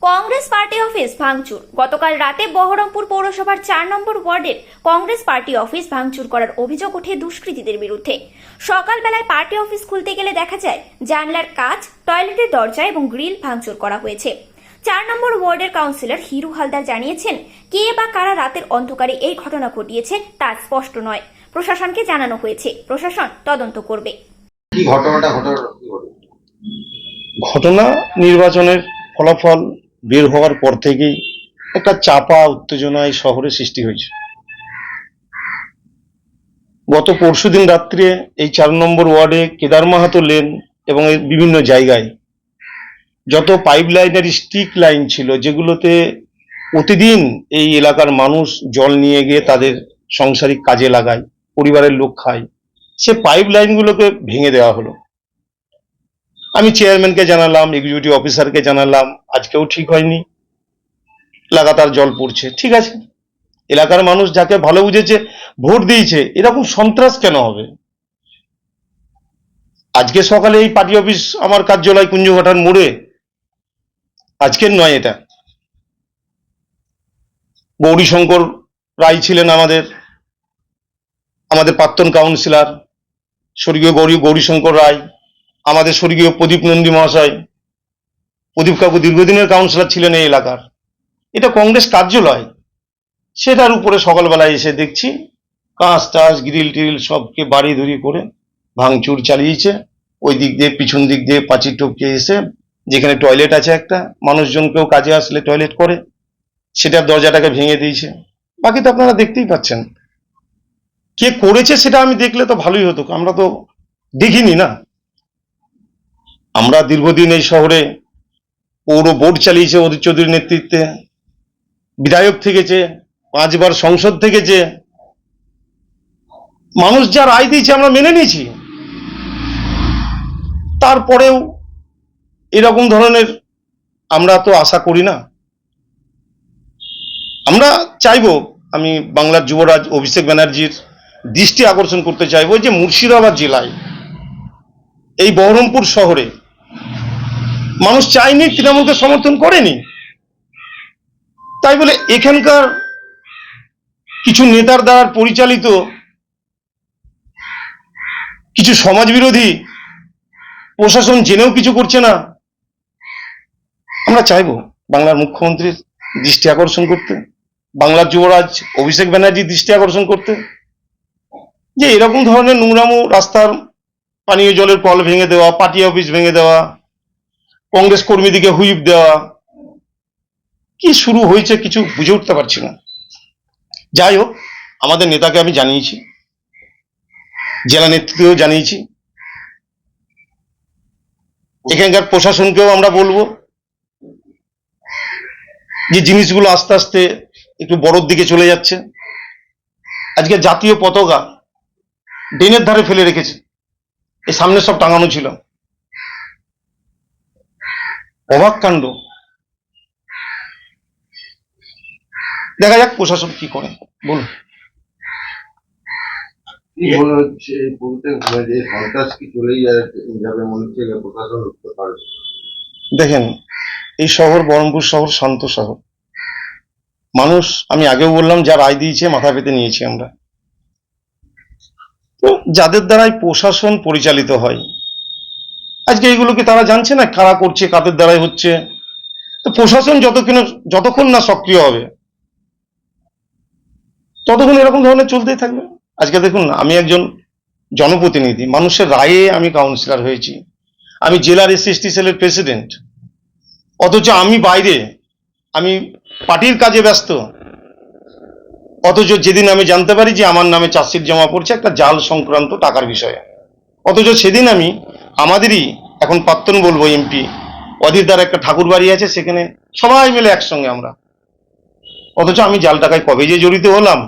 Congress party office ভাঙচুর। গতকাল রাতে বহরমপুর পৌরসভার 4 নম্বর ওয়ার্ডের কংগ্রেস পার্টি অফিস ভাঙচুর করার অভিযোগ ওঠে দুষ্কৃতীদের বিরুদ্ধে। সকালবেলায় পার্টি অফিস খুলতে গেলে দেখা যায় জানলার কাঁচ, টয়লেটের দরজা এবং গ্রিল ভাঙচুর করা হয়েছে। 4 নম্বর ওয়ার্ডের কাউন্সিলর হিরু হালদার জানিয়েছেন, কে বা কারা রাতের অন্ধকারে এই ঘটনা ঘটিয়েছে তা স্পষ্ট নয়। প্রশাসনকে জানানো হয়েছে, প্রশাসন তদন্ত করবে। ঘটনা নির্বাচনের ফলাফল বের হওয়ার পর থেকেই একটা চাপা উত্তেজনা এই শহরে সৃষ্টি হয়েছে। গত পরশুদিন রাত্রে এই 4 নম্বর ওয়ার্ডে কেদার মাহাতো লেন এবং এর বিভিন্ন জায়গায় যত পাইপ লাইনের স্টিক লাইন ছিল, যেগুলোতে প্রতিদিন এই এলাকার মানুষ জল নিয়ে গিয়ে তাদের সাংসারিক কাজে লাগায়, পরিবারের লোক খায়, সে পাইপ লাইনগুলোকে ভেঙে দেওয়া হলো। আমি চেয়ারম্যানকে জানালাম, এক্সিকিউটিভ অফিসারকে জানালাম, আজকেও ঠিক হয়নি, লাগাতার জল পড়ছে। ঠিক আছে, এলাকার মানুষ যাকে ভালো বুঝেছে ভোট দিয়েছে, এরকম সন্ত্রাস কেন হবে? আজকে সকালে এই পার্টি অফিস আমার কার্যালয় কুঞ্জঘাটার মোড়ে, আজকের নয় এটা, গৌরীশঙ্কর রায় ছিলেন আমাদের প্রাক্তন কাউন্সিলর, স্বর্গীয় গৌরীশঙ্কর রায়, আমাদের স্বর্গীয় প্রদীপ নন্দী মহাশয়, প্রদীপ কাকু দীর্ঘদিনের কাউন্সিলর ছিলেন এই এলাকার। এটা কংগ্রেস কার্যালয়, সেটার উপরে সকালবেলায় এসে দেখছি কাঁচ টাচ গ্রিল টিরিল সবকে বাড়ি ধরি করে ভাঙচুর চালিয়েছে। ওই দিক দিয়ে পিছন দিক দিয়ে পাঁচির টপকে এসে, যেখানে টয়লেট আছে একটা, মানুষজনকেও কাজে আসলে টয়লেট করে, সেটার দরজাটাকে ভেঙে দিয়েছে। বাকি তো আপনারা দেখতেই পাচ্ছেন। কে করেছে সেটা আমি দেখলে তো ভালোই হতো, আমরা তো দেখিনি না। আমরা দীর্ঘদিন এই শহরে পৌর বোর্ড চালিয়েছে অধীর চৌধুরীর নেতৃত্বে, বিধায়ক থেকেছে, 5 বার সংসদ থেকেছে, মানুষ যা রায় দিয়েছে আমরা মেনে নিয়েছি। তারপরেও এরকম ধরনের আমরা তো আশা করি না। আমরা চাইবো, আমি বাংলার যুবরাজ অভিষেক ব্যানার্জির দৃষ্টি আকর্ষণ করতে চাইবো যে মুর্শিদাবাদ জেলায় এই বহরমপুর শহরে মানুষ চায়নি, তৃণমূলকে সমর্থন করেনি, তাই বলে এখানকার কিছু নেতার দ্বারা পরিচালিত কিছু সমাজ বিরোধী প্রশাসন জেনেও কিছু করছে না। আমরা চাইবো বাংলার মুখ্যমন্ত্রীর দৃষ্টি আকর্ষণ করতে, বাংলার যুবরাজ অভিষেক ব্যানার্জির দৃষ্টি আকর্ষণ করতে, যে এরকম ধরনের নোংরামো, রাস্তার পানীয় জলের কল ভেঙে দেওয়া, পার্টি অফিস ভেঙে দেওয়া, কংগ্রেস কর্মীদিকে হুইপ দেওয়া, কি শুরু হয়েছে কিছু বুঝে উঠতে পারছি না। যাই হোক, আমাদের নেতাকে আমি জানিয়েছি, জেলা নেতৃত্বেও জানিয়েছি, এখানকার প্রশাসনকেও আমরা বলবো যে জিনিসগুলো আস্তে আস্তে একটু বড়র দিকে চলে যাচ্ছে। আজকে জাতীয় পতাকা ড্রেনের ধারে ফেলে রেখেছে, এই সামনে সব টাঙানো ছিল, অবাক কাণ্ড। দেখা যাক প্রশাসন কি করে, বলুন। কি মনে হচ্ছে বলতে যে সন্ত্রাস কি চলেই যাবে মনে হচ্ছে প্রশাসন উঠতে পারবে? দেখেন, এই শহর বহরমপুর শহর শান্ত শহর, মানুষ, আমি আগেও বললাম, যা রায় দিয়েছে মাথা পেতে নিয়েছি আমরা। তো যাদের দ্বারাই প্রশাসন পরিচালিত হয়, আজকে এইগুলোকে তারা জানছে না কারা করছে, কাদের দ্বারাই হচ্ছে। তো প্রশাসন যতক্ষণ না সক্রিয় হবে ততক্ষণ এরকম ধরনের চলতেই থাকবে। আজকে দেখুন না, আমি একজন জনপ্রতিনিধি, মানুষের রায়ে আমি কাউন্সিলর হয়েছি, আমি জেলার SC/ST সেলের প্রেসিডেন্ট, অথচ আমি বাইরে, আমি পার্টির কাজে ব্যস্ত, অথচ যেদিন আমি জানতে পারি যে আমার নামে চার্জশিট জমা পড়ছে একটা জাল সংক্রান্ত টাকার বিষয়ে, অথচ সেদিন আমি আমাদেরই এখন প্রাক্তন বলবো MP অধীর দ্বারা একটা ঠাকুর বাড়ি আছে, সেখানে সবাই মিলে একসঙ্গে আমরা, অথচ আমি জাল টাকায় কবে যে জড়িত হলাম,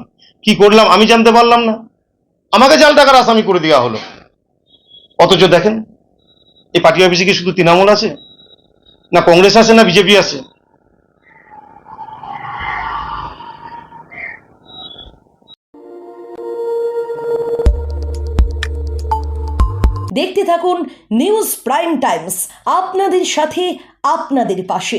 কি করলাম আমি জানতে পারলাম না, আমাকে জাল টাকার আসামি করে দেওয়া হলো। অথচ দেখেন, এই পার্টি অফিসে কি শুধু তৃণমূল আছে, না কংগ্রেস আছে, না বিজেপি আছে? দেখতে থাকুন নিউজ প্রাইম টাইমস, আপনাদের সাথে, আপনাদের পাশে।